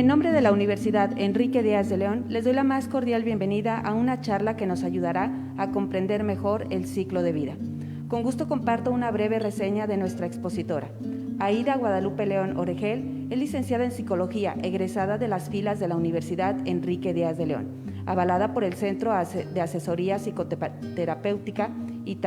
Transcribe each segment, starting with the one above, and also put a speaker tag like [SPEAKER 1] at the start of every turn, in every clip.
[SPEAKER 1] En nombre de la Universidad Enrique Díaz de León, les doy la más cordial bienvenida a una charla que nos ayudará a comprender mejor el ciclo de vida. Con gusto comparto una breve reseña de nuestra expositora. Aída Guadalupe León Oregel es licenciada en Psicología, egresada de las filas de la Universidad Enrique Díaz de León, avalada por el Centro de Asesoría Psicoterapéutica y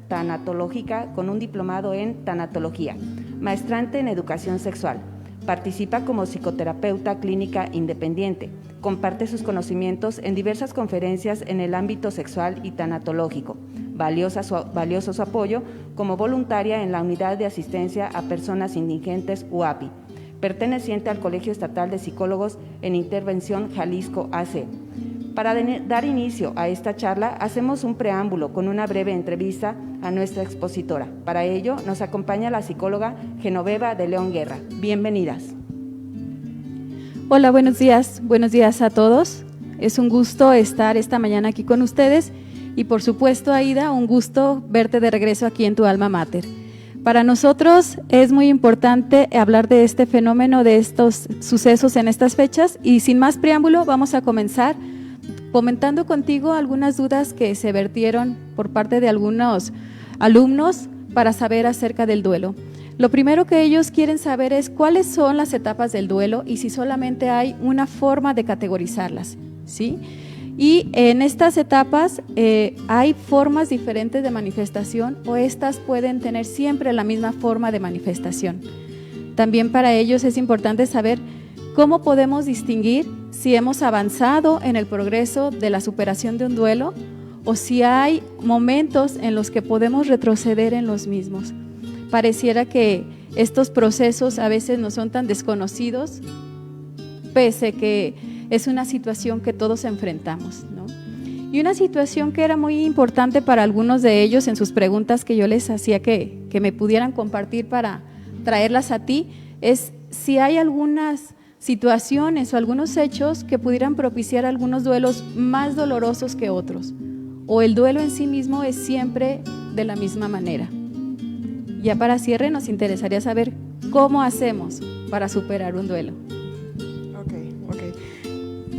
[SPEAKER 1] Tanatológica con un diplomado en Tanatología, maestrante en Educación Sexual. Participa como psicoterapeuta clínica independiente. Comparte sus conocimientos en diversas conferencias en el ámbito sexual y tanatológico. Valioso su apoyo como voluntaria en la Unidad de Asistencia a Personas Indigentes UAPI, perteneciente al Colegio Estatal de Psicólogos en Intervención Jalisco AC. Para dar inicio a esta charla, hacemos un preámbulo con una breve entrevista a nuestra expositora. Para ello, nos acompaña la psicóloga Genoveva de León Guerra. Bienvenidas.
[SPEAKER 2] Hola, buenos días a todos. Es un gusto estar esta mañana aquí con ustedes y por supuesto, Aída, un gusto verte de regreso aquí en tu alma mater. Para nosotros es muy importante hablar de este fenómeno, de estos sucesos en estas fechas y sin más preámbulo vamos a comenzar comentando contigo algunas dudas que se vertieron por parte de algunos alumnos para saber acerca del duelo. Lo primero que ellos quieren saber es cuáles son las etapas del duelo y si solamente hay una forma de categorizarlas, ¿sí? Y en estas etapas hay formas diferentes de manifestación o estas pueden tener siempre la misma forma de manifestación. También para ellos es importante saber cómo podemos distinguir si hemos avanzado en el progreso de la superación de un duelo o si hay momentos en los que podemos retroceder en los mismos. Pareciera que estos procesos a veces no son tan desconocidos, pese que es una situación que todos enfrentamos, ¿no? Y una situación que era muy importante para algunos de ellos en sus preguntas que yo les hacía que me pudieran compartir para traerlas a ti, es si hay algunas situaciones o algunos hechos que pudieran propiciar algunos duelos más dolorosos que otros, o el duelo en sí mismo es siempre de la misma manera. Ya para cierre nos interesaría saber cómo hacemos para superar un duelo.
[SPEAKER 3] Ok.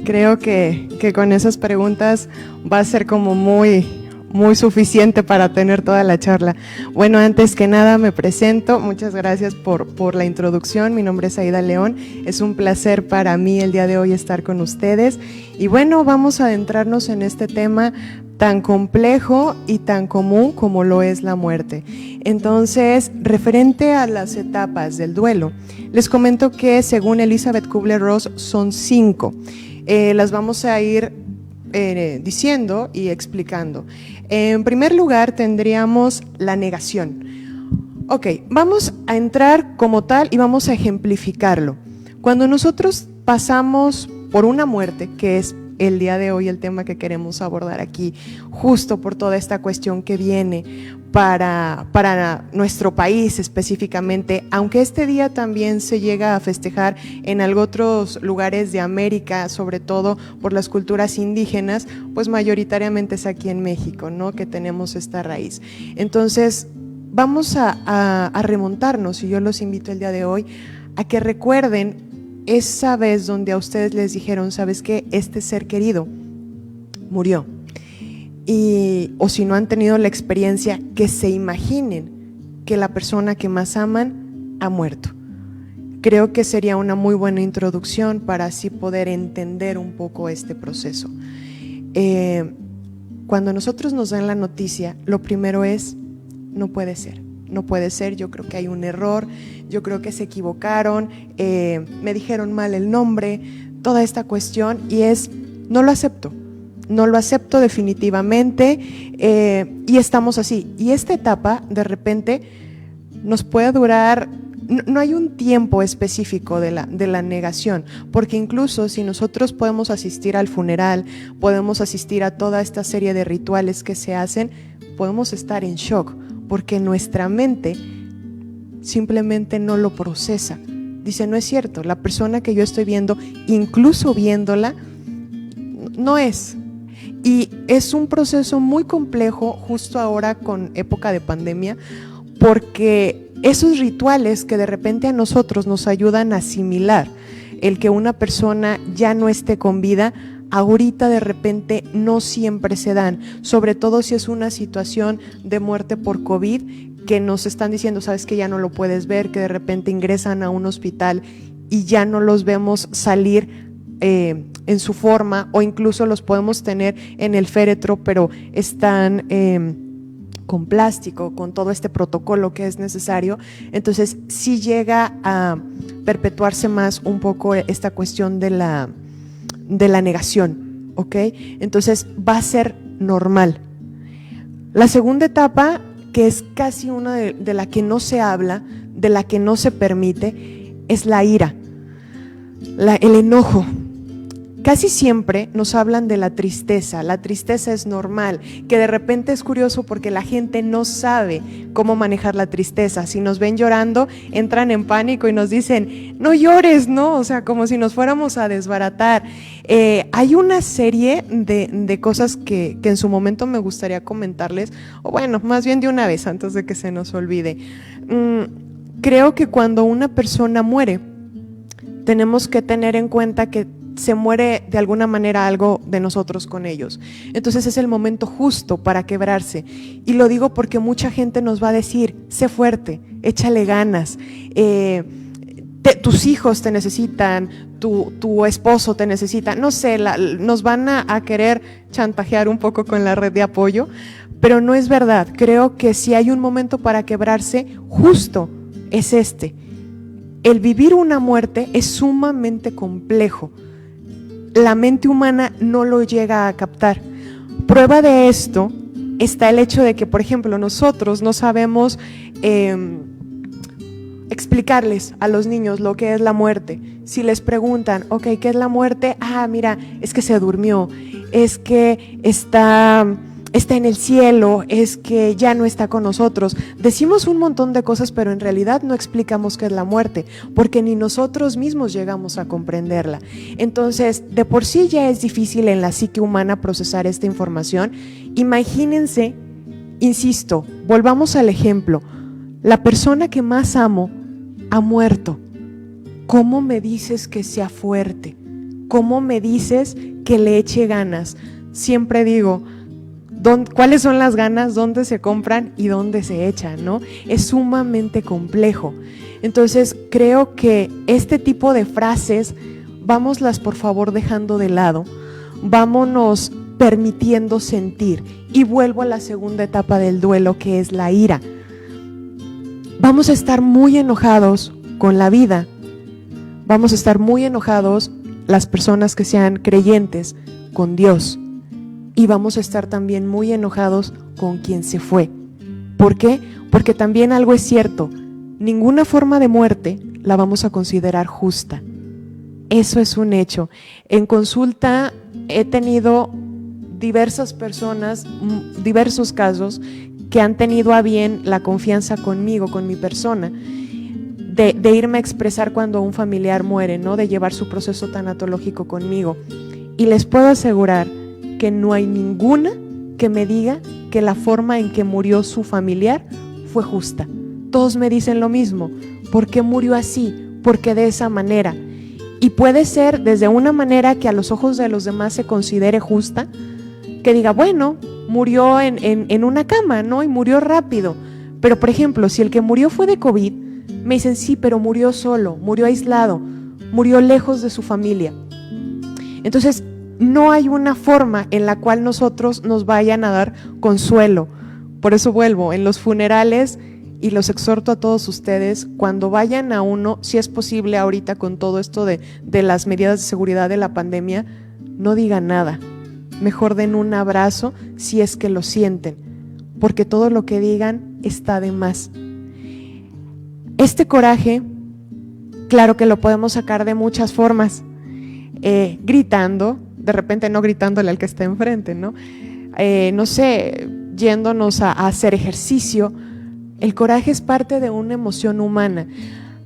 [SPEAKER 3] Creo que con esas preguntas va a ser como muy suficiente para tener toda la charla. Bueno, antes que nada me presento, muchas gracias por la introducción. Mi nombre es Aída León, es un placer para mí el día de hoy estar con ustedes y bueno, vamos a adentrarnos en este tema tan complejo y tan común como lo es la muerte. Entonces, referente a las etapas del duelo, les comento que según Elizabeth Kubler-Ross son 5. Las vamos a ir diciendo y explicando. En primer lugar tendríamos la negación. Ok, vamos a entrar como tal y vamos a ejemplificarlo. Cuando nosotros pasamos por una muerte, que es el día de hoy el tema que queremos abordar aquí, justo por toda esta cuestión que viene para nuestro país específicamente, aunque este día también se llega a festejar en otros lugares de América, sobre todo por las culturas indígenas, pues mayoritariamente es aquí en México, ¿no?, que tenemos esta raíz. Entonces, vamos a remontarnos, y yo los invito el día de hoy a que recuerden esa vez donde a ustedes les dijeron, ¿sabes qué? Este ser querido murió. O si no han tenido la experiencia, que se imaginen que la persona que más aman ha muerto. Creo que sería una muy buena introducción para así poder entender un poco este proceso. Cuando nosotros nos dan la noticia, lo primero es, no puede ser. No puede ser, yo creo que hay un error, yo creo que se equivocaron, me dijeron mal el nombre, toda esta cuestión y no lo acepto definitivamente y estamos así. Y esta etapa de repente nos puede durar, no hay un tiempo específico de la negación, porque incluso si nosotros podemos asistir al funeral, podemos asistir a toda esta serie de rituales que se hacen, podemos estar en shock, porque nuestra mente simplemente no lo procesa. Dice, no es cierto, la persona que yo estoy viendo, incluso viéndola, no es. Y es un proceso muy complejo justo ahora con época de pandemia, porque esos rituales que de repente a nosotros nos ayudan a asimilar el que una persona ya no esté con vida, ahorita de repente no siempre se dan, sobre todo si es una situación de muerte por COVID, que nos están diciendo, sabes que ya no lo puedes ver, que de repente ingresan a un hospital y ya no los vemos salir en su forma, o incluso los podemos tener en el féretro, pero están con plástico, con todo este protocolo que es necesario. Entonces sí llega a perpetuarse más un poco esta cuestión de la negación, ¿ok? Entonces va a ser normal. La segunda etapa, que es casi una de la que no se habla, de la que no se permite, es la ira, el enojo. Casi siempre nos hablan de la tristeza es normal, que de repente es curioso porque la gente no sabe cómo manejar la tristeza. Si nos ven llorando, entran en pánico y nos dicen, no llores, ¿no? O sea, como si nos fuéramos a desbaratar. Hay una serie de cosas que en su momento me gustaría comentarles, o bueno, más bien de una vez antes de que se nos olvide. Creo que cuando una persona muere, tenemos que tener en cuenta que se muere de alguna manera algo de nosotros con ellos. Entonces es el momento justo para quebrarse. Y lo digo porque mucha gente nos va a decir, sé fuerte, échale ganas, tus hijos te necesitan, tu esposo te necesita, no sé, nos van a querer chantajear un poco con la red de apoyo, pero no es verdad. Creo que si hay un momento para quebrarse, justo es este. El vivir una muerte es sumamente complejo. La mente humana no lo llega a captar. Prueba de esto está el hecho de que, por ejemplo, nosotros no sabemos explicarles a los niños lo que es la muerte. Si les preguntan, ok, ¿qué es la muerte? Ah, mira, es que se durmió, es que está en el cielo, es que ya no está con nosotros. Decimos un montón de cosas, pero en realidad no explicamos qué es la muerte, porque ni nosotros mismos llegamos a comprenderla. Entonces, de por sí ya es difícil en la psique humana procesar esta información. Imagínense, insisto, volvamos al ejemplo, la persona que más amo ha muerto. ¿Cómo me dices que sea fuerte? ¿Cómo me dices que le eche ganas? Siempre digo, ¿cuáles son las ganas? ¿Dónde se compran y dónde se echan? ¿No? Es sumamente complejo. Entonces creo que este tipo de frases, vámoslas por favor dejando de lado, vámonos permitiendo sentir. Y vuelvo a la segunda etapa del duelo, que es la ira. Vamos a estar muy enojados con la vida, vamos a estar muy enojados las personas que sean creyentes con Dios. Y vamos a estar también muy enojados con quien se fue. ¿Por qué? Porque también algo es cierto, ninguna forma de muerte la vamos a considerar justa. Eso es un hecho. En consulta he tenido diversas personas, diversos casos que han tenido a bien la confianza conmigo, con mi persona, de irme a expresar cuando un familiar muere, ¿no? De llevar su proceso tanatológico conmigo. Y les puedo asegurar que no hay ninguna que me diga que la forma en que murió su familiar fue justa. Todos me dicen lo mismo. ¿Por qué murió así? ¿Por qué de esa manera? Y puede ser desde una manera que a los ojos de los demás se considere justa, que diga, bueno, murió en una cama, ¿no? Y murió rápido. Pero, por ejemplo, si el que murió fue de COVID, me dicen, sí, pero murió solo, murió aislado, murió lejos de su familia. Entonces, no hay una forma en la cual nosotros nos vayan a dar consuelo. Por eso vuelvo, en los funerales, y los exhorto a todos ustedes, cuando vayan a uno, si es posible ahorita con todo esto de las medidas de seguridad de la pandemia, no digan nada. Mejor den un abrazo si es que lo sienten, porque todo lo que digan está de más. Este coraje, claro que lo podemos sacar de muchas formas, gritando, de repente no gritándole al que está enfrente, ¿no? No sé, yéndonos a hacer ejercicio. El coraje es parte de una emoción humana.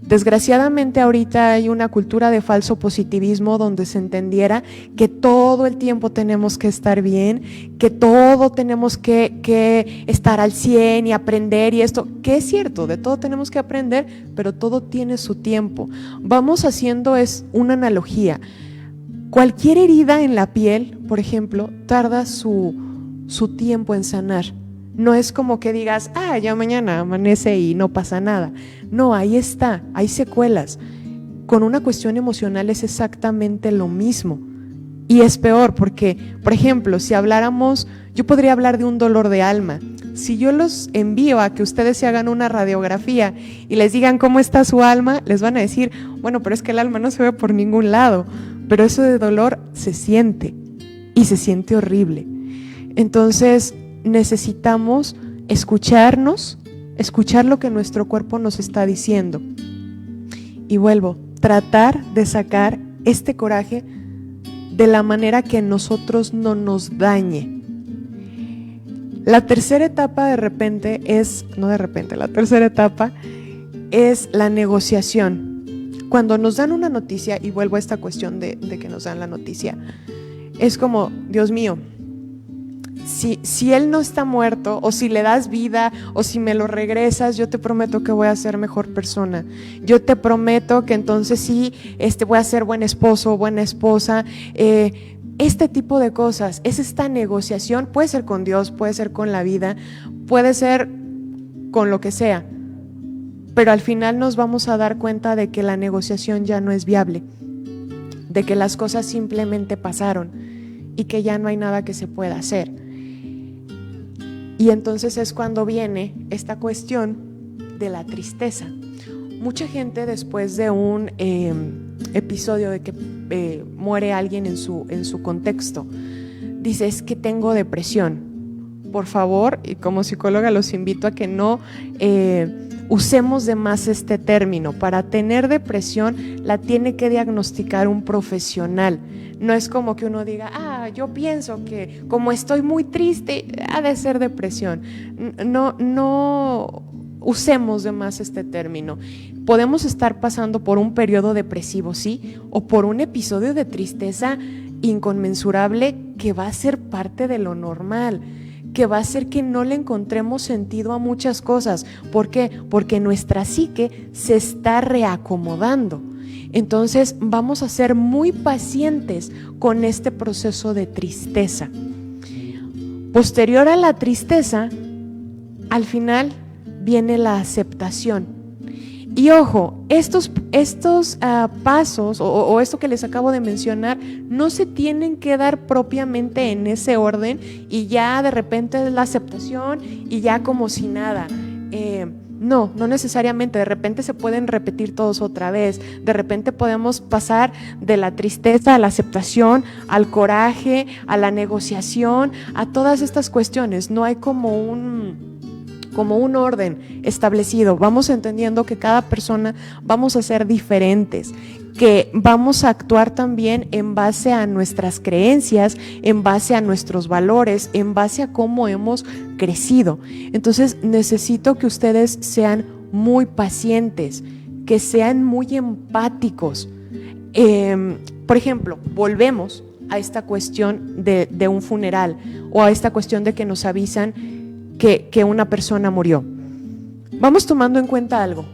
[SPEAKER 3] Desgraciadamente ahorita hay una cultura de falso positivismo donde se entendiera que todo el tiempo tenemos que estar bien, que todo tenemos que estar al 100 y aprender y esto, que es cierto, de todo tenemos que aprender, pero todo tiene su tiempo. Vamos haciendo es una analogía. Cualquier herida en la piel, por ejemplo, tarda su tiempo en sanar. No es como que digas, ya mañana amanece y no pasa nada. No, ahí está, hay secuelas. Con una cuestión emocional es exactamente lo mismo. Y es peor porque, por ejemplo, si habláramos, yo podría hablar de un dolor de alma. Si yo los envío a que ustedes se hagan una radiografía y les digan cómo está su alma, les van a decir, bueno, pero es que el alma no se ve por ningún lado. Pero eso de dolor se siente y se siente horrible. Entonces necesitamos escucharnos, escuchar lo que nuestro cuerpo nos está diciendo. Y vuelvo, tratar de sacar este coraje de la manera que nosotros no nos dañe. La tercera etapa la tercera etapa es la negociación. Cuando nos dan una noticia, y vuelvo a esta cuestión de que nos dan la noticia, es como, Dios mío, si él no está muerto, o si le das vida, o si me lo regresas, yo te prometo que voy a ser mejor persona. Yo te prometo que entonces sí, voy a ser buen esposo, buena esposa. Este tipo de cosas, es esta negociación, puede ser con Dios, puede ser con la vida, puede ser con lo que sea, pero al final nos vamos a dar cuenta de que la negociación ya no es viable, de que las cosas simplemente pasaron y que ya no hay nada que se pueda hacer. Y entonces es cuando viene esta cuestión de la tristeza. Mucha gente, después de un episodio de que muere alguien en su contexto, dice, es que tengo depresión. Por favor, y como psicóloga los invito a que no usemos de más este término. Para tener depresión la tiene que diagnosticar un profesional. No es como que uno diga, yo pienso que como estoy muy triste, ha de ser depresión. No usemos de más este término. Podemos estar pasando por un periodo depresivo, sí, o por un episodio de tristeza inconmensurable que va a ser parte de lo normal, que va a hacer que no le encontremos sentido a muchas cosas. ¿Por qué? Porque nuestra psique se está reacomodando. Entonces vamos a ser muy pacientes con este proceso de tristeza. Posterior a la tristeza, al final viene la aceptación. Y ojo, estos pasos o esto que les acabo de mencionar no se tienen que dar propiamente en ese orden y ya de repente es la aceptación y ya como si nada. No necesariamente, de repente se pueden repetir todos otra vez, de repente podemos pasar de la tristeza a la aceptación, al coraje, a la negociación, a todas estas cuestiones. No hay como un orden establecido. Vamos entendiendo que cada persona vamos a ser diferentes, que vamos a actuar también en base a nuestras creencias, en base a nuestros valores, en base a cómo hemos crecido. Entonces necesito que ustedes sean muy pacientes, que sean muy empáticos. Por ejemplo, volvemos a esta cuestión de un funeral o a esta cuestión de que nos avisan que una persona murió. Vamos tomando en cuenta algo.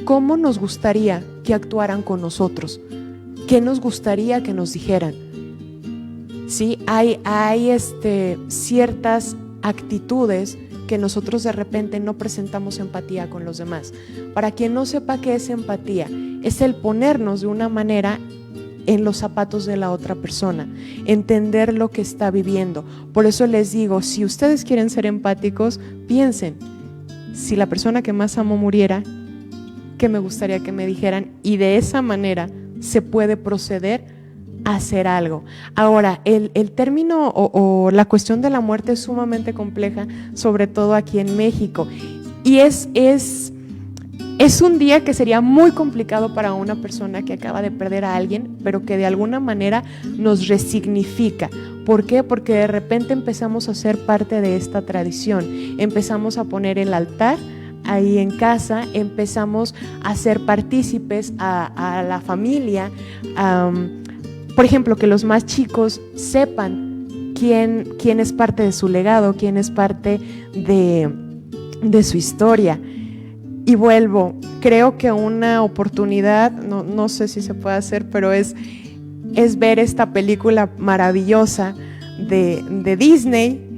[SPEAKER 3] ¿Cómo nos gustaría que actuaran con nosotros? ¿Qué nos gustaría que nos dijeran? Sí, hay ciertas actitudes que nosotros de repente no presentamos empatía con los demás. Para quien no sepa qué es empatía, es el ponernos de una manera en los zapatos de la otra persona, entender lo que está viviendo. Por eso les digo, si ustedes quieren ser empáticos, piensen, si la persona que más amo muriera, ¿qué me gustaría que me dijeran? Y de esa manera se puede proceder a hacer algo. Ahora, el término o la cuestión de la muerte es sumamente compleja, sobre todo aquí en México, y es un día que sería muy complicado para una persona que acaba de perder a alguien, pero que de alguna manera nos resignifica. ¿Por qué? Porque de repente empezamos a ser parte de esta tradición, empezamos a poner el altar ahí en casa, empezamos a ser partícipes a la familia. Por ejemplo, que los más chicos sepan quién es parte de su legado, quién es parte de su historia. Y vuelvo, creo que una oportunidad, no sé si se puede hacer, pero es ver esta película maravillosa de Disney,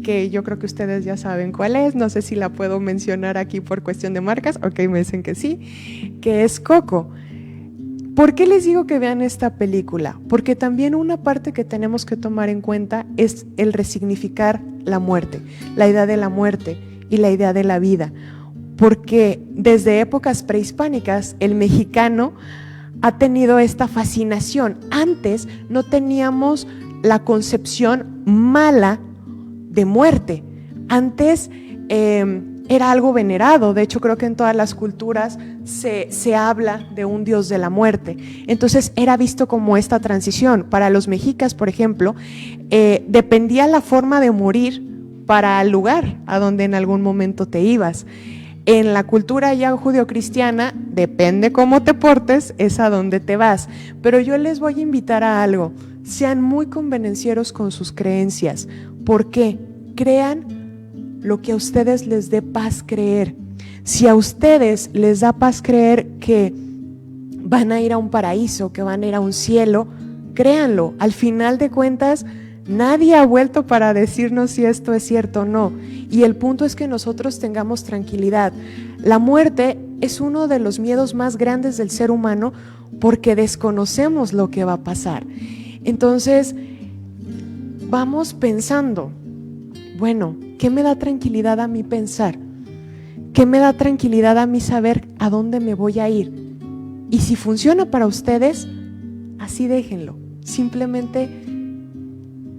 [SPEAKER 3] que yo creo que ustedes ya saben cuál es, no sé si la puedo mencionar aquí por cuestión de marcas, ok, me dicen que sí, que es Coco. ¿Por qué les digo que vean esta película? Porque también una parte que tenemos que tomar en cuenta es el resignificar la muerte, la idea de la muerte y la idea de la vida. Porque desde épocas prehispánicas el mexicano ha tenido esta fascinación. Antes no teníamos la concepción mala de muerte. Antes era algo venerado. De hecho, creo que en todas las culturas se habla de un dios de la muerte. Entonces era visto como esta transición. Para los mexicas, por ejemplo, dependía la forma de morir para el lugar a donde en algún momento te ibas. En la cultura ya judio-cristiana, depende cómo te portes, es a donde te vas. Pero yo les voy a invitar a algo. Sean muy convenencieros con sus creencias. ¿Por qué? Crean lo que a ustedes les dé paz creer. Si a ustedes les da paz creer que van a ir a un paraíso, que van a ir a un cielo, créanlo. Al final de cuentas, nadie ha vuelto para decirnos si esto es cierto o no. Y el punto es que nosotros tengamos tranquilidad. La muerte es uno de los miedos más grandes del ser humano porque desconocemos lo que va a pasar. Entonces, vamos pensando, bueno, ¿qué me da tranquilidad a mí pensar? ¿Qué me da tranquilidad a mí saber a dónde me voy a ir? Y si funciona para ustedes, así déjenlo. Simplemente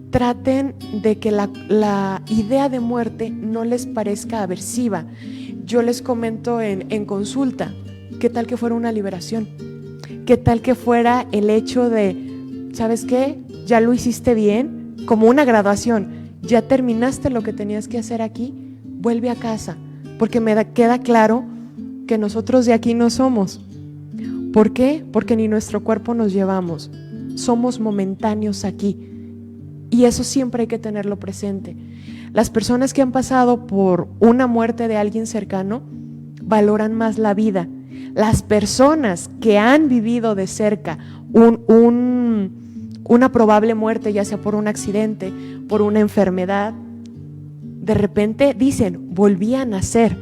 [SPEAKER 3] traten de que la idea de muerte no les parezca aversiva. Yo les comento en consulta, ¿qué tal que fuera una liberación? ¿Qué tal que fuera el hecho de, ¿sabes qué? Ya lo hiciste bien, como una graduación, ya terminaste lo que tenías que hacer aquí, vuelve a casa, porque queda claro que nosotros de aquí no somos. ¿Por qué? Porque ni nuestro cuerpo nos llevamos, somos momentáneos aquí. Y eso siempre hay que tenerlo presente. Las personas que han pasado por una muerte de alguien cercano valoran más la vida. Las personas que han vivido de cerca una probable muerte, ya sea por un accidente, por una enfermedad, de repente dicen, volví a nacer.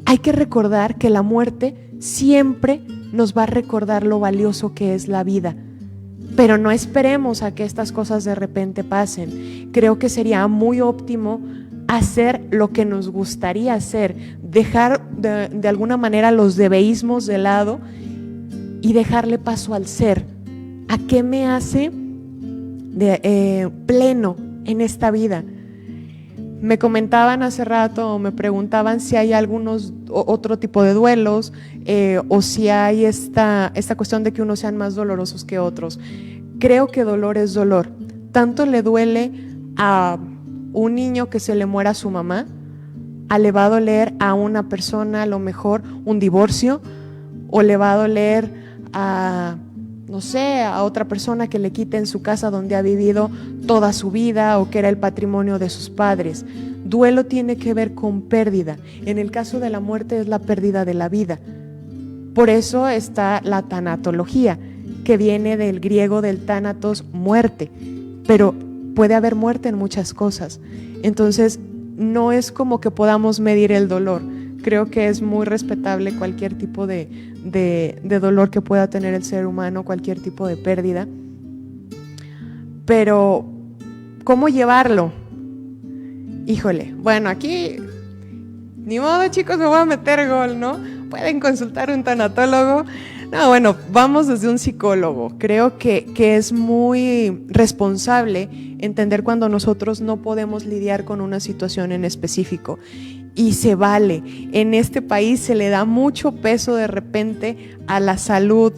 [SPEAKER 3] Hay que recordar que la muerte siempre nos va a recordar lo valioso que es la vida. Pero no esperemos a que estas cosas de repente pasen. Creo que sería muy óptimo hacer lo que nos gustaría hacer, dejar de alguna manera los debeísmos de lado y dejarle paso al ser. ¿A qué me hace pleno en esta vida? Me comentaban hace rato, o me preguntaban si hay otro tipo de duelos, o si hay esta cuestión de que unos sean más dolorosos que otros. Creo que dolor es dolor. Tanto le duele a un niño que se le muera a su mamá, le va a doler a una persona, a lo mejor un divorcio, o le va a doler a otra persona que le quiten su casa donde ha vivido toda su vida o que era el patrimonio de sus padres. Duelo tiene que ver con pérdida. En el caso de la muerte es la pérdida de la vida. Por eso está la tanatología, que viene del griego del thanatos, muerte, pero puede haber muerte en muchas cosas. Entonces, no es como que podamos medir el dolor. Creo que es muy respetable cualquier tipo de dolor que pueda tener el ser humano, cualquier tipo de pérdida. Pero, ¿cómo llevarlo? Híjole, bueno, aquí ni modo, chicos, me voy a meter gol, ¿no? Pueden consultar un tanatólogo. No, bueno, vamos desde un psicólogo. Creo que es muy responsable entender cuando nosotros no podemos lidiar con una situación en específico. Y se vale. En este país se le da mucho peso de repente a la salud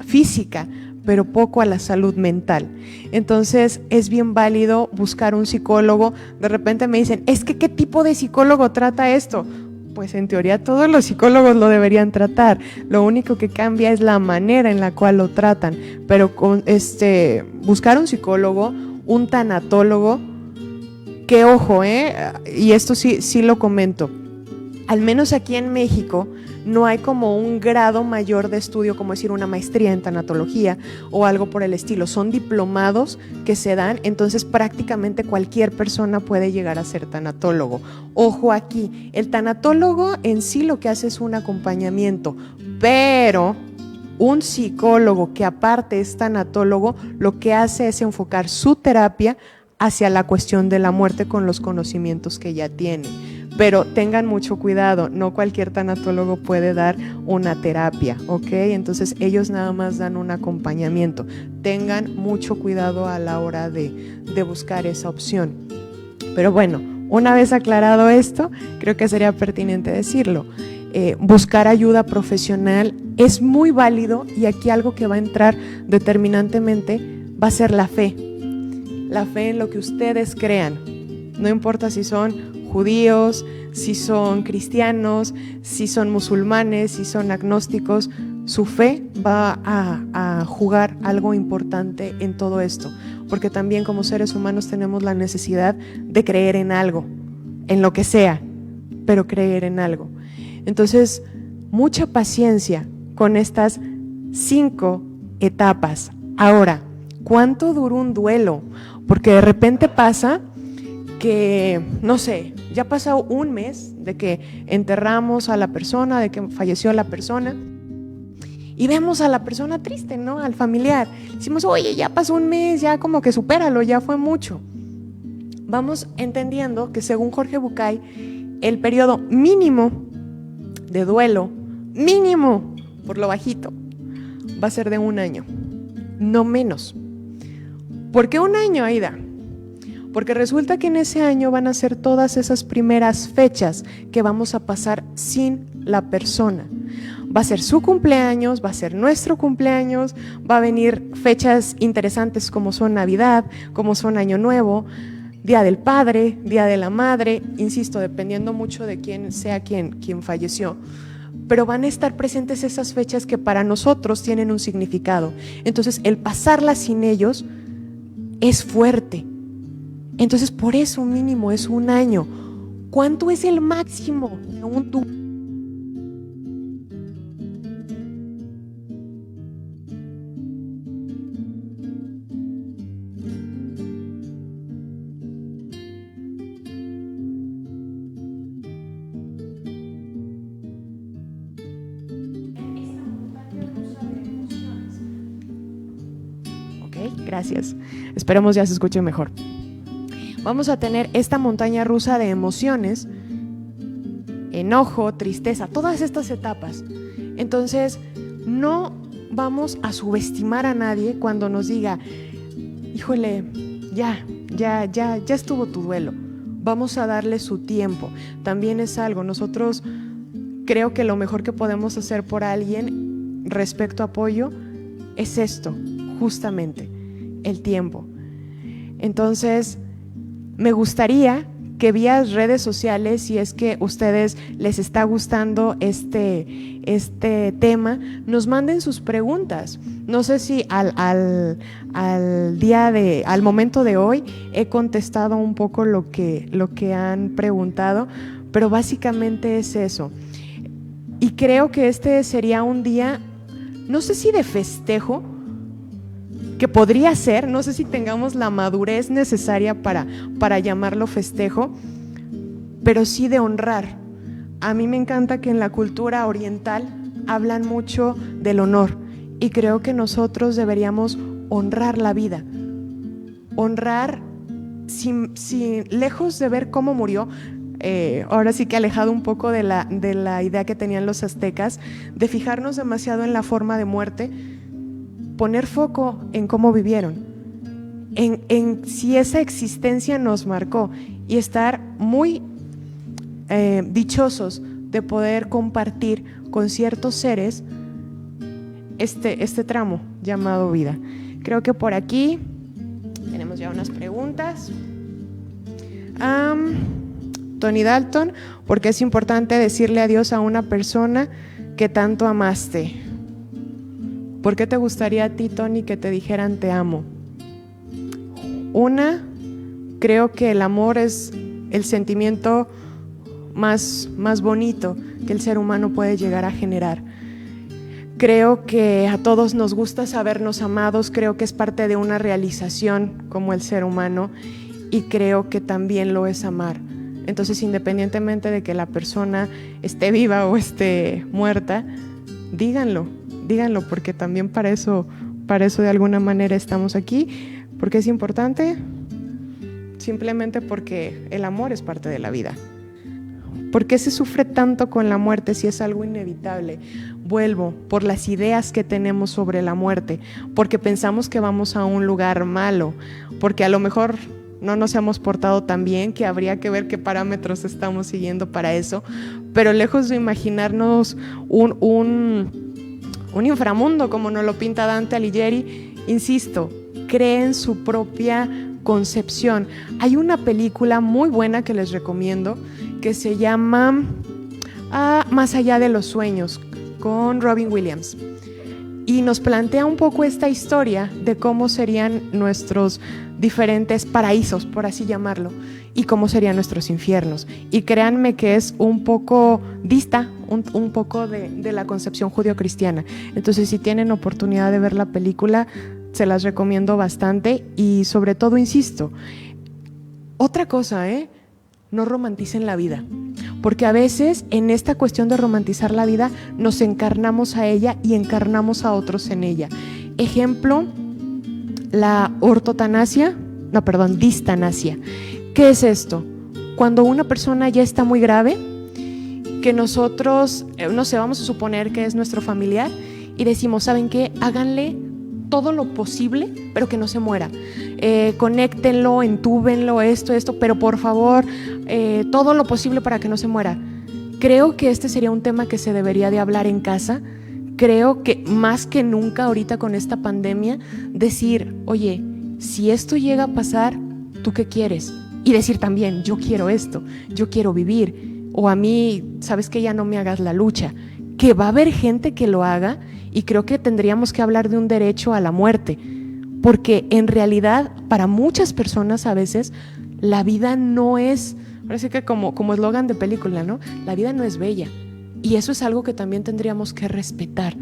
[SPEAKER 3] física, pero poco a la salud mental. Entonces es bien válido buscar un psicólogo. De repente me dicen, es que ¿qué tipo de psicólogo trata esto? Pues en teoría todos los psicólogos lo deberían tratar. Lo único que cambia es la manera en la cual lo tratan. Pero con buscar un psicólogo, un tanatólogo, que ojo, y esto sí lo comento, al menos aquí en México no hay como un grado mayor de estudio, como decir una maestría en tanatología o algo por el estilo. Son diplomados que se dan, entonces prácticamente cualquier persona puede llegar a ser tanatólogo. Ojo aquí, el tanatólogo en sí lo que hace es un acompañamiento, pero un psicólogo que aparte es tanatólogo, lo que hace es enfocar su terapia hacia la cuestión de la muerte con los conocimientos que ya tiene. Pero tengan mucho cuidado, no cualquier tanatólogo puede dar una terapia, ¿ok? Entonces ellos nada más dan un acompañamiento. Tengan mucho cuidado a la hora de buscar esa opción. Pero bueno, una vez aclarado esto, creo que sería pertinente decirlo. Buscar ayuda profesional es muy válido, y aquí algo que va a entrar determinantemente va a ser la fe. La fe en lo que ustedes crean. No importa si son judíos, si son cristianos, si son musulmanes, si son agnósticos, su fe va a jugar algo importante en todo esto, porque también como seres humanos tenemos la necesidad de creer en algo, en lo que sea, pero creer en algo. Entonces, mucha paciencia con estas 5 etapas. Ahora, ¿cuánto dura un duelo? Porque de repente pasa que, no sé, ya ha pasado un mes de que enterramos a la persona, de que falleció la persona, y vemos a la persona triste, ¿no? Al familiar. Decimos, oye, ya pasó un mes, ya como que supéralo, ya fue mucho. Vamos entendiendo que según Jorge Bucay, el periodo mínimo de duelo, mínimo, por lo bajito, va a ser de 1 año, no menos. ¿Por qué 1 año, Aida? Porque resulta que en ese año van a ser todas esas primeras fechas que vamos a pasar sin la persona. Va a ser su cumpleaños, va a ser nuestro cumpleaños, va a venir fechas interesantes como son Navidad, como son Año Nuevo, Día del Padre, Día de la Madre, insisto, dependiendo mucho de quién sea quien falleció. Pero van a estar presentes esas fechas que para nosotros tienen un significado. Entonces, el pasarlas sin ellos es fuerte. Entonces, por eso mínimo es 1 año. ¿Cuánto es el máximo de un duelo? Ok, gracias. Esperemos ya se escuche mejor. Vamos a tener esta montaña rusa de emociones, enojo, tristeza, todas estas etapas. Entonces, no vamos a subestimar a nadie cuando nos diga, híjole, ya estuvo tu duelo. Vamos a darle su tiempo. También es algo, nosotros creo que lo mejor que podemos hacer por alguien respecto a apoyo es esto, justamente, el tiempo. Entonces, me gustaría que vía redes sociales, si es que a ustedes les está gustando este tema, nos manden sus preguntas. No sé si al momento de hoy he contestado un poco lo que han preguntado, pero básicamente es eso. Y creo que este sería un día, no sé si de festejo, que podría ser, no sé si tengamos la madurez necesaria para llamarlo festejo, pero sí de honrar. A mí me encanta que en la cultura oriental hablan mucho del honor, y creo que nosotros deberíamos honrar la vida, honrar sin lejos de ver cómo murió. Ahora sí que alejado un poco de la idea que tenían los aztecas, de fijarnos demasiado en la forma de muerte, poner foco en cómo vivieron, en si esa existencia nos marcó, y estar muy dichosos de poder compartir con ciertos seres este tramo llamado vida. Creo que por aquí tenemos ya unas preguntas. Tony Dalton, porque es importante decirle adiós a una persona que tanto amaste. ¿Por qué te gustaría a ti, Tony, que te dijeran te amo? Una, creo que el amor es el sentimiento más bonito que el ser humano puede llegar a generar. Creo que a todos nos gusta sabernos amados, creo que es parte de una realización como el ser humano y creo que también lo es amar. Entonces, independientemente de que la persona esté viva o esté muerta, díganlo, porque también para eso de alguna manera estamos aquí. ¿Por qué es importante? Simplemente porque el amor es parte de la vida. ¿Por qué se sufre tanto con la muerte si es algo inevitable? Vuelvo, por las ideas que tenemos sobre la muerte, porque pensamos que vamos a un lugar malo, porque a lo mejor no nos hemos portado tan bien, que habría que ver qué parámetros estamos siguiendo para eso, pero lejos de imaginarnos un inframundo como nos lo pinta Dante Alighieri, insisto, creen su propia concepción. Hay una película muy buena que les recomiendo que se llama Más allá de los sueños, con Robin Williams, y nos plantea un poco esta historia de cómo serían nuestros diferentes paraísos, por así llamarlo, y cómo serían nuestros infiernos. Y créanme que es un poco dista un poco de la concepción judio-cristiana. Entonces, si tienen oportunidad de ver la película, se las recomiendo bastante. Y sobre todo, insisto, otra cosa, no romanticen la vida, porque a veces en esta cuestión de romantizar la vida nos encarnamos a ella y encarnamos a otros en ella. Ejemplo, la distanasia. ¿Qué es esto? Cuando una persona ya está muy grave, que nosotros, vamos a suponer que es nuestro familiar y decimos, ¿saben qué? Háganle todo lo posible, pero que no se muera. Conéctenlo, entúbenlo, esto, pero por favor, todo lo posible para que no se muera. Creo que este sería un tema que se debería de hablar en casa. Creo que más que nunca ahorita con esta pandemia, decir, oye, si esto llega a pasar, ¿tú qué quieres? Y decir también, yo quiero esto, yo quiero vivir. O a mí, ¿sabes qué? Ya no me hagas la lucha. Que va a haber gente que lo haga y creo que tendríamos que hablar de un derecho a la muerte. Porque en realidad, para muchas personas a veces, la vida no es, parece que como eslogan de película, ¿no? La vida no es bella. Y eso es algo que también tendríamos que respetar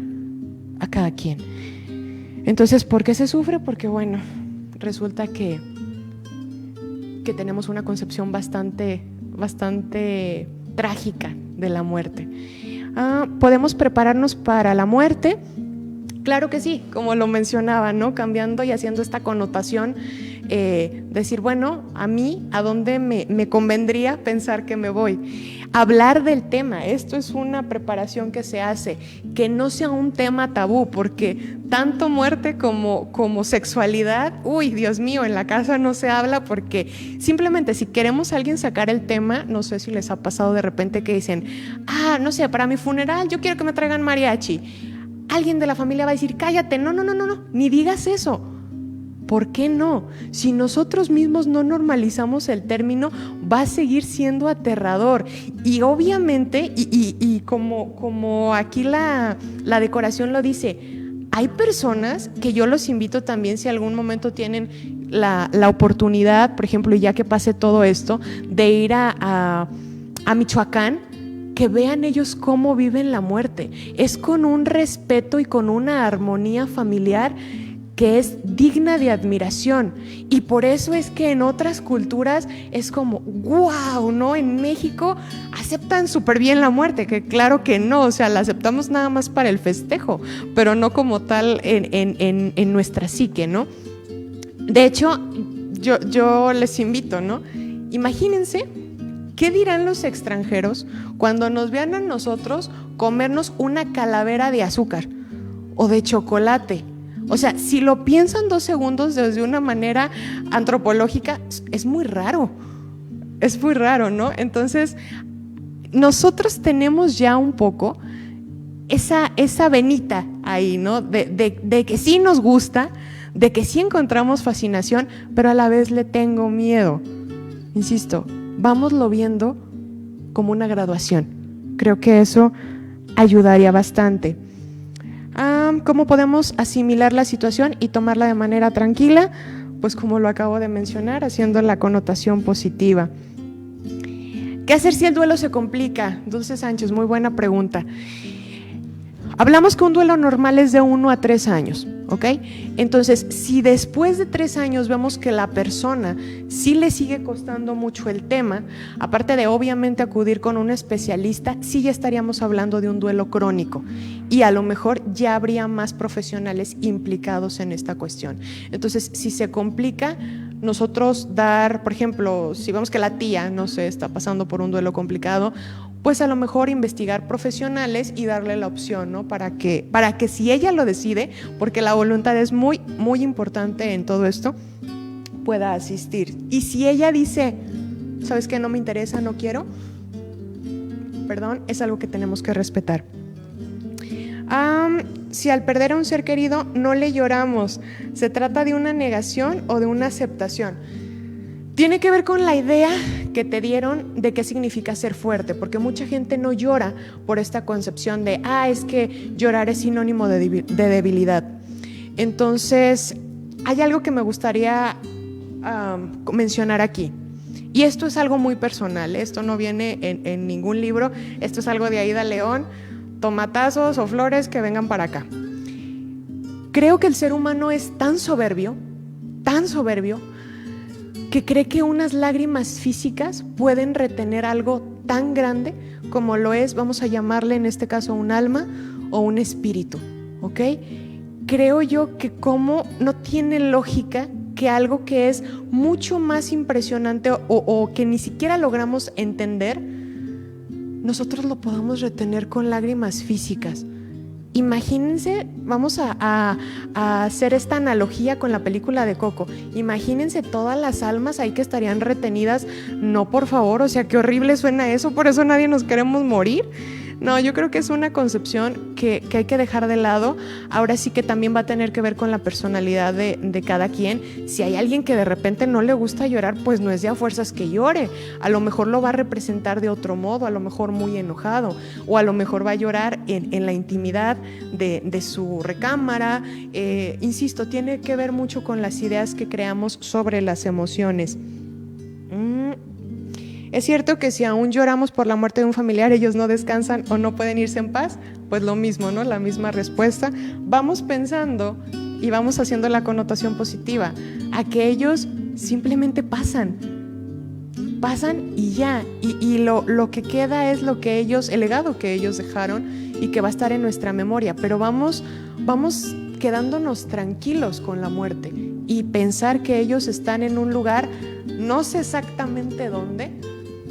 [SPEAKER 3] a cada quien. Entonces, ¿por qué se sufre? Porque, bueno, resulta que tenemos una concepción bastante trágica de la muerte. ¿Podemos prepararnos para la muerte? Claro que sí, como lo mencionaba, ¿no? Cambiando y haciendo esta connotación, decir, bueno, a mí, ¿a dónde me convendría pensar que me voy? Hablar del tema, esto es una preparación que se hace, que no sea un tema tabú, porque tanto muerte como sexualidad, uy, Dios mío, en la casa no se habla, porque simplemente si queremos a alguien sacar el tema, no sé si les ha pasado de repente que dicen, no sé, para mi funeral yo quiero que me traigan mariachi. Alguien de la familia va a decir, cállate, no, ni digas eso. ¿Por qué no? Si nosotros mismos no normalizamos el término, va a seguir siendo aterrador. Y obviamente, y como aquí la decoración lo dice, hay personas que yo los invito también, si algún momento tienen la oportunidad, por ejemplo, ya que pase todo esto, de ir a Michoacán, que vean ellos cómo viven la muerte. Es con un respeto y con una armonía familiar que es digna de admiración, y por eso es que en otras culturas es como wow, ¿no? En México aceptan súper bien la muerte, que claro que no, o sea, la aceptamos nada más para el festejo, pero no como tal en nuestra psique, ¿no? De hecho, yo les invito, ¿no? Imagínense qué dirán los extranjeros cuando nos vean a nosotros comernos una calavera de azúcar o de chocolate. O sea, si lo piensan 2 segundos desde una manera antropológica, es muy raro, ¿no? Entonces, nosotros tenemos ya un poco esa venita ahí, ¿no? De que sí nos gusta, de que sí encontramos fascinación, pero a la vez le tengo miedo. Insisto, vámoslo viendo como una graduación. Creo que eso ayudaría bastante. ¿Cómo podemos asimilar la situación y tomarla de manera tranquila? Pues como lo acabo de mencionar, haciendo la connotación positiva. ¿Qué hacer si el duelo se complica? Dulce Sánchez, muy buena pregunta. Hablamos que un duelo normal es de 1 a 3 años, ¿ok? Entonces, si después de 3 años vemos que la persona sí le sigue costando mucho el tema, aparte de obviamente acudir con un especialista, sí ya estaríamos hablando de un duelo crónico y a lo mejor ya habría más profesionales implicados en esta cuestión. Entonces, si se complica, nosotros por ejemplo, si vemos que la tía, no sé, está pasando por un duelo complicado, pues a lo mejor investigar profesionales y darle la opción, ¿no? Para que si ella lo decide, porque la voluntad es muy, muy importante en todo esto, pueda asistir. Y si ella dice, ¿sabes qué? No me interesa, no quiero, perdón, es algo que tenemos que respetar. Si al perder a un ser querido no le lloramos, ¿se trata de una negación o de una aceptación? Tiene que ver con la idea que te dieron de qué significa ser fuerte, porque mucha gente no llora por esta concepción de, es que llorar es sinónimo de debilidad. Entonces, hay algo que me gustaría mencionar aquí. Y esto es algo muy personal, esto no viene en ningún libro, esto es algo de Aida León, tomatazos o flores que vengan para acá. Creo que el ser humano es tan soberbio, que cree que unas lágrimas físicas pueden retener algo tan grande como lo es, vamos a llamarle en este caso un alma o un espíritu, ¿ok? Creo yo que como no tiene lógica que algo que es mucho más impresionante o que ni siquiera logramos entender, nosotros lo podamos retener con lágrimas físicas. Imagínense, vamos a hacer esta analogía con la película de Coco. Imagínense todas las almas ahí que estarían retenidas. No, por favor, o sea, qué horrible suena eso, por eso nadie nos queremos morir. No, yo creo que es una concepción que hay que dejar de lado. Ahora sí que también va a tener que ver con la personalidad de cada quien. Si hay alguien que de repente no le gusta llorar, pues no es de a fuerzas que llore. A lo mejor lo va a representar de otro modo, a lo mejor muy enojado, o a lo mejor va a llorar en la intimidad de su recámara. Insisto, tiene que ver mucho con las ideas que creamos sobre las emociones. ¿Es cierto que si aún lloramos por la muerte de un familiar, ellos no descansan o no pueden irse en paz? Pues lo mismo, ¿no? La misma respuesta. Vamos pensando y vamos haciendo la connotación positiva a que ellos simplemente pasan y ya. Y lo que queda es lo que ellos, el legado que ellos dejaron y que va a estar en nuestra memoria. Pero vamos quedándonos tranquilos con la muerte y pensar que ellos están en un lugar, no sé exactamente dónde,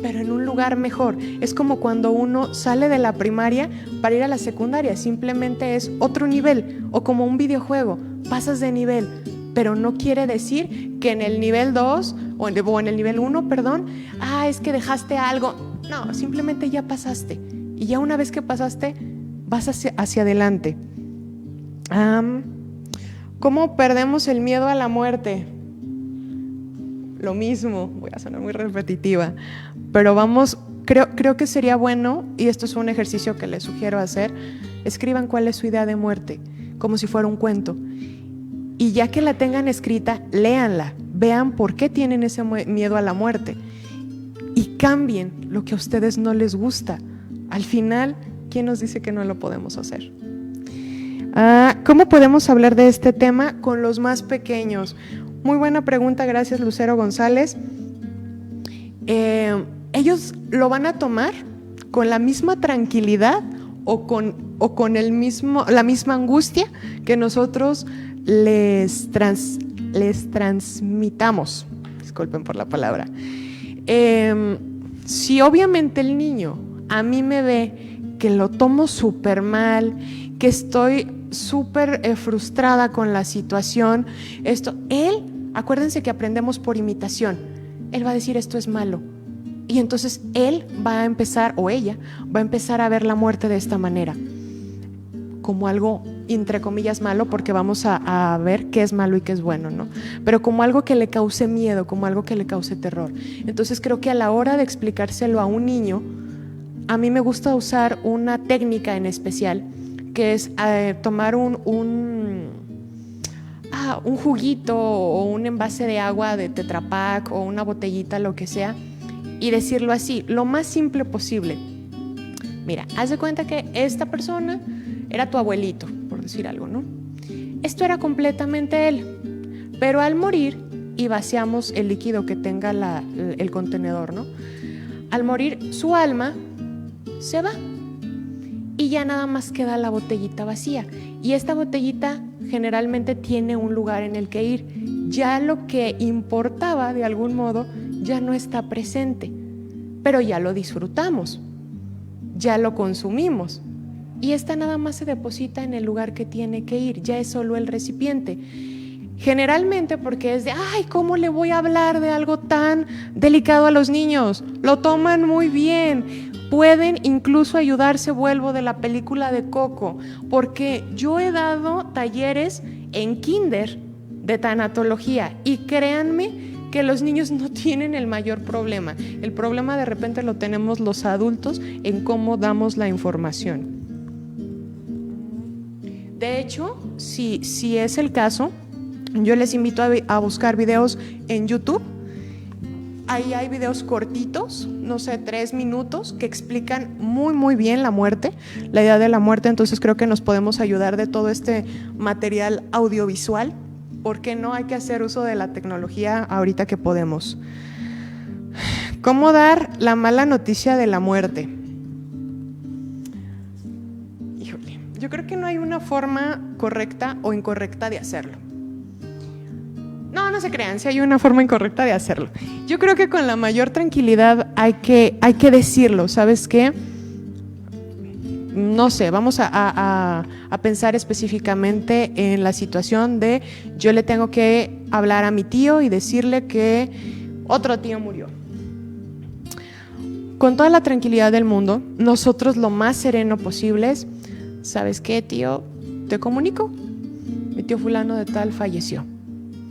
[SPEAKER 3] pero en un lugar mejor. Es como cuando uno sale de la primaria para ir a la secundaria, simplemente es otro nivel, o como un videojuego, pasas de nivel, pero no quiere decir que en el nivel 2 o en el nivel 1, perdón, es que dejaste algo. No, simplemente ya pasaste, y ya una vez que pasaste vas hacia adelante. ¿Cómo perdemos el miedo a la muerte? Lo mismo, voy a sonar muy repetitiva, pero creo que sería bueno, y esto es un ejercicio que les sugiero hacer, escriban cuál es su idea de muerte, como si fuera un cuento, y ya que la tengan escrita, léanla, vean por qué tienen ese miedo a la muerte, y cambien lo que a ustedes no les gusta. Al final, ¿quién nos dice que no lo podemos hacer? ¿Cómo podemos hablar de este tema con los más pequeños? Muy buena pregunta, gracias Lucero González. Ellos lo van a tomar con la misma tranquilidad o con la misma angustia que nosotros les transmitamos. Disculpen por la palabra. Si obviamente el niño a mí me ve que lo tomo súper mal, que estoy súper frustrada con la situación, acuérdense que aprendemos por imitación. Él va a decir esto es malo, y entonces él va a empezar, o ella va a empezar a ver la muerte de esta manera, como algo entre comillas malo, porque vamos a ver qué es malo y qué es bueno, ¿no? Pero como algo que le cause miedo, como algo que le cause terror. Entonces creo que a la hora de explicárselo a un niño, a mí me gusta usar una técnica en especial, que es tomar un juguito o un envase de agua de Tetra Pak o una botellita, lo que sea, y decirlo así, lo más simple posible. Mira, haz de cuenta que esta persona era tu abuelito, por decir algo, ¿no? Esto era completamente él, pero al morir, y vaciamos el líquido que tenga el contenedor, ¿no? Al morir, su alma se va y ya nada más queda la botellita vacía. Y esta botellita generalmente tiene un lugar en el que ir. Ya lo que importaba de algún modo ya no está presente, pero ya lo disfrutamos, ya lo consumimos. Y esta nada más se deposita en el lugar que tiene que ir, ya es solo el recipiente. Generalmente porque es de, ay, ¿cómo le voy a hablar de algo tan delicado a los niños? Lo toman muy bien, pueden incluso ayudarse, vuelvo de la película de Coco, porque yo he dado talleres en kinder de tanatología y créanme que los niños no tienen el mayor problema. El problema de repente lo tenemos los adultos en cómo damos la información. De hecho, si es el caso, yo les invito a buscar videos en YouTube. Ahí hay videos cortitos, no sé, 3 minutos, que explican muy, muy bien la muerte, la idea de la muerte. Entonces creo que nos podemos ayudar de todo este material audiovisual. ¿Por qué no? Hay que hacer uso de la tecnología ahorita que podemos. ¿Cómo dar la mala noticia de la muerte? Híjole, yo creo que no hay una forma correcta o incorrecta de hacerlo. No se crean, si hay una forma incorrecta de hacerlo. Yo creo que con la mayor tranquilidad hay que decirlo. ¿Sabes qué? No sé, vamos a pensar específicamente en la situación de yo le tengo que hablar a mi tío y decirle que otro tío murió. Con toda la tranquilidad del mundo, nosotros lo más sereno posible es, ¿sabes qué, tío? Te comunico, mi tío fulano de tal falleció.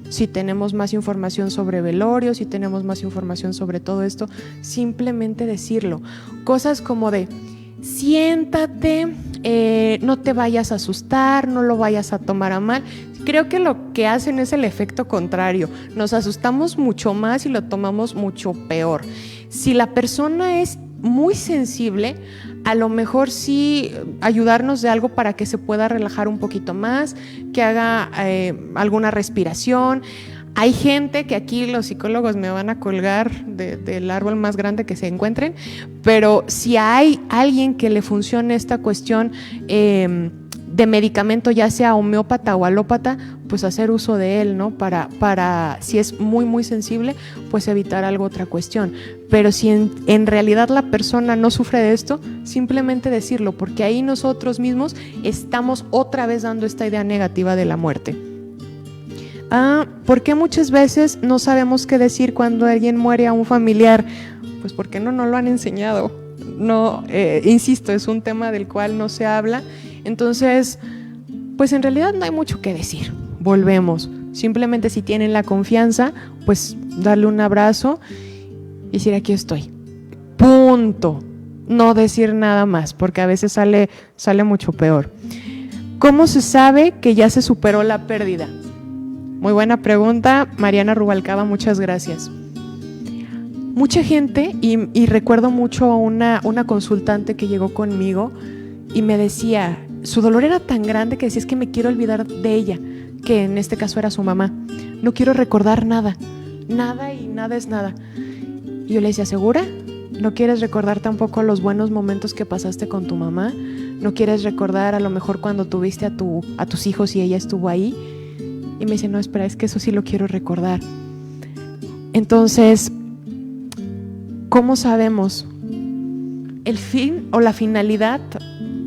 [SPEAKER 3] Si tenemos más información sobre velorios, si tenemos más información sobre todo esto, simplemente decirlo. Cosas como de, siéntate, no te vayas a asustar, no lo vayas a tomar a mal. Creo que lo que hacen es el efecto contrario. Nos asustamos mucho más y lo tomamos mucho peor. Si la persona es muy sensible, a lo mejor sí ayudarnos de algo para que se pueda relajar un poquito más, que haga alguna respiración. Hay gente que aquí los psicólogos me van a colgar del árbol más grande que se encuentren, pero si hay alguien que le funcione esta cuestión de medicamento, ya sea homeópata o alópata, pues hacer uso de él, ¿no? Para si es muy, muy sensible, pues evitar otra cuestión. Pero si en realidad la persona no sufre de esto, simplemente decirlo, porque ahí nosotros mismos estamos otra vez dando esta idea negativa de la muerte. ¿Por qué muchas veces no sabemos qué decir cuando alguien muere a un familiar? Pues porque no nos lo han enseñado. No, insisto, es un tema del cual no se habla. Entonces, pues en realidad no hay mucho que decir. Volvemos. Simplemente si tienen la confianza, pues darle un abrazo y decir aquí estoy. Punto. No decir nada más, porque a veces sale mucho peor. ¿Cómo se sabe que ya se superó la pérdida? Muy buena pregunta, Mariana Rubalcaba, muchas gracias. Mucha gente, y recuerdo mucho a una consultante que llegó conmigo y me decía, su dolor era tan grande que decía, es que me quiero olvidar de ella, que en este caso era su mamá. No quiero recordar nada, nada y nada es nada. Y yo le decía, ¿segura? ¿No quieres recordar tampoco los buenos momentos que pasaste con tu mamá? ¿No quieres recordar a lo mejor cuando tuviste a tus hijos y ella estuvo ahí? Y me dice, no, espera, es que eso sí lo quiero recordar. Entonces, ¿cómo sabemos? El fin o la finalidad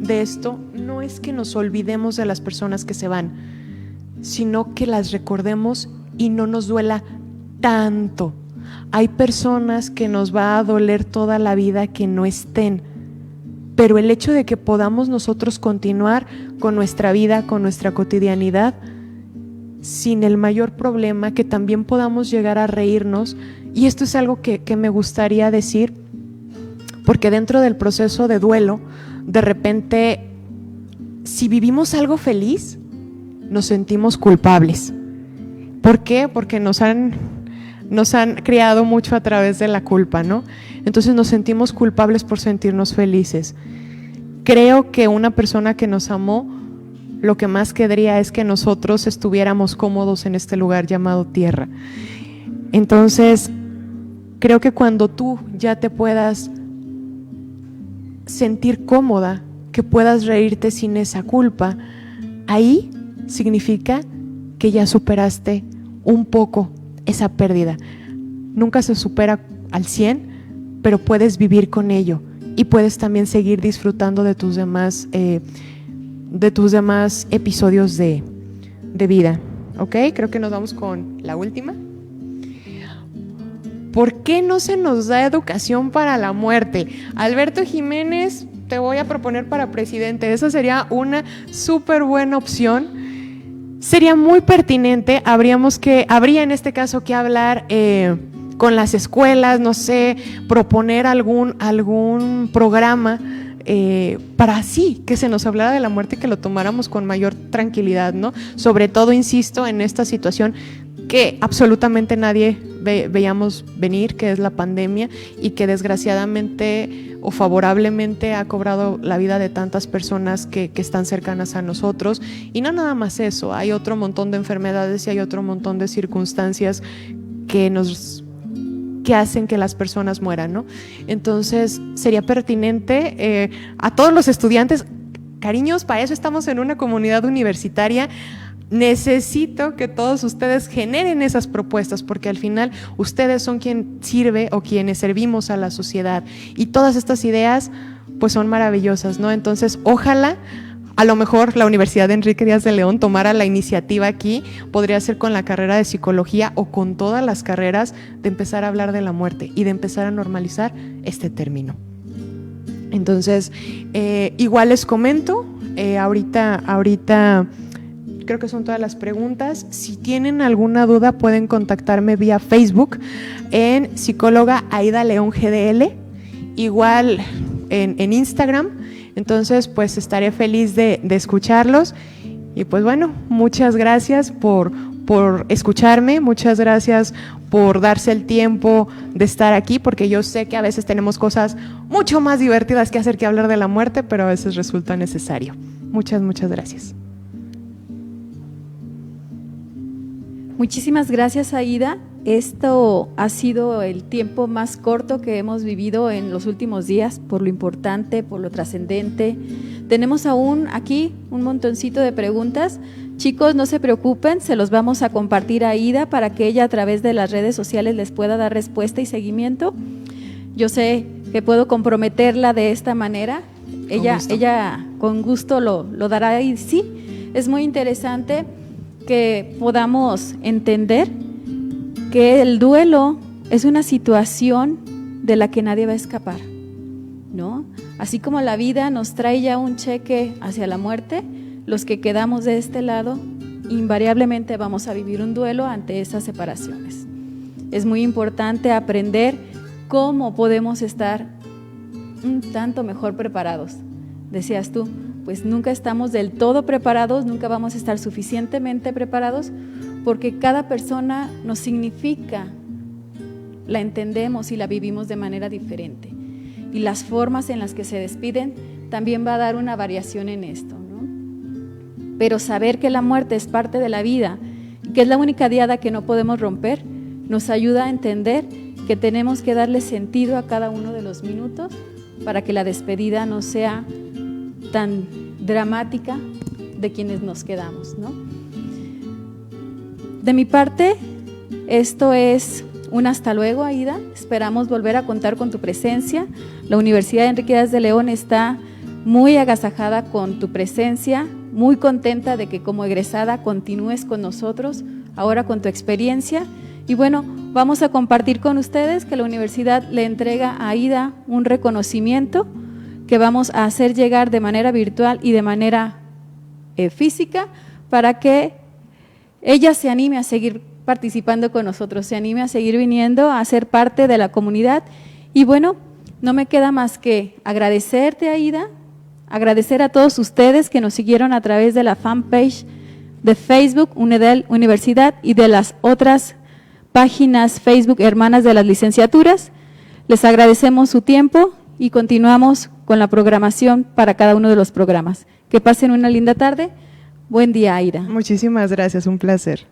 [SPEAKER 3] de esto no es que nos olvidemos de las personas que se van, sino que las recordemos y no nos duela tanto. Hay personas que nos va a doler toda la vida que no estén, pero el hecho de que podamos nosotros continuar con nuestra vida, con nuestra cotidianidad, sin el mayor problema, que también podamos llegar a reírnos, y esto es algo que me gustaría decir, porque dentro del proceso de duelo, de repente, si vivimos algo feliz, nos sentimos culpables. ¿Por qué? Porque nos han criado mucho a través de la culpa, ¿no? Entonces nos sentimos culpables por sentirnos felices. Creo que una persona que nos amó, lo que más querría es que nosotros estuviéramos cómodos en este lugar llamado tierra. Entonces, creo que cuando tú ya te puedas sentir cómoda, que puedas reírte sin esa culpa, ahí significa que ya superaste un poco esa pérdida. Nunca se supera al 100, pero puedes vivir con ello y puedes también seguir disfrutando de tus demás episodios de vida. ¿Ok? Creo que nos vamos con la última. ¿Por qué no se nos da educación para la muerte? Alberto Jiménez, te voy a proponer para presidente. Esa sería una súper buena opción. Sería muy pertinente. Habría en este caso que hablar con las escuelas, no sé, proponer algún programa para así que se nos hablara de la muerte y que lo tomáramos con mayor tranquilidad, ¿no? Sobre todo, insisto, en esta situación que absolutamente nadie veíamos venir, que es la pandemia, y que desgraciadamente o favorablemente ha cobrado la vida de tantas personas que están cercanas a nosotros. Y no nada más eso, hay otro montón de enfermedades y hay otro montón de circunstancias que hacen que las personas mueran, ¿no? Entonces sería pertinente a todos los estudiantes, cariños, para eso estamos en una comunidad universitaria. Necesito que todos ustedes generen esas propuestas, porque al final ustedes son quien sirve o quienes servimos a la sociedad, y todas estas ideas pues son maravillosas, ¿no? Entonces ojalá a lo mejor la Universidad de Enrique Díaz de León tomara la iniciativa aquí, podría ser con la carrera de psicología o con todas las carreras, de empezar a hablar de la muerte y de empezar a normalizar este término. Entonces igual les comento, ahorita creo que son todas las preguntas. Si tienen alguna duda pueden contactarme vía Facebook en psicóloga Aida León GDL, igual en Instagram. Entonces pues estaré feliz de escucharlos y pues bueno, muchas gracias por escucharme, muchas gracias por darse el tiempo de estar aquí, porque yo sé que a veces tenemos cosas mucho más divertidas que hacer que hablar de la muerte, pero a veces resulta necesario. Muchas gracias.
[SPEAKER 2] Muchísimas gracias, Aida. Esto ha sido el tiempo más corto que hemos vivido en los últimos días, por lo importante, por lo trascendente. Tenemos aún aquí un montoncito de preguntas. Chicos, no se preocupen, se los vamos a compartir a Aida para que ella a través de las redes sociales les pueda dar respuesta y seguimiento. Yo sé que puedo comprometerla de esta manera. Ella con gusto lo dará, y sí, es muy interesante que podamos entender que el duelo es una situación de la que nadie va a escapar, ¿no? Así como la vida nos trae ya un cheque hacia la muerte, los que quedamos de este lado invariablemente vamos a vivir un duelo ante esas separaciones. Es muy importante aprender cómo podemos estar un tanto mejor preparados. Decías tú, pues nunca estamos del todo preparados, nunca vamos a estar suficientemente preparados, porque cada persona nos significa, la entendemos y la vivimos de manera diferente. Y las formas en las que se despiden también va a dar una variación en esto, ¿no? Pero saber que la muerte es parte de la vida y que es la única diada que no podemos romper, nos ayuda a entender que tenemos que darle sentido a cada uno de los minutos para que la despedida no sea tan dramática de quienes nos quedamos, ¿no? De mi parte, esto es un hasta luego, Aida. Esperamos volver a contar con tu presencia. La Universidad de Enrique Díaz de León está muy agasajada con tu presencia, muy contenta de que como egresada continúes con nosotros, ahora con tu experiencia. Y bueno, vamos a compartir con ustedes que la universidad le entrega a Aida un reconocimiento que vamos a hacer llegar de manera virtual y de manera física, para que ella se anime a seguir participando con nosotros, se anime a seguir viniendo a ser parte de la comunidad. Y bueno, no me queda más que agradecerte, Aida, agradecer a todos ustedes que nos siguieron a través de la fanpage de Facebook UNEDEL Universidad y de las otras páginas Facebook Hermanas de las Licenciaturas. Les agradecemos su tiempo y continuamos con la programación para cada uno de los programas. Que pasen una linda tarde. Buen día, Aida.
[SPEAKER 3] Muchísimas gracias, un placer.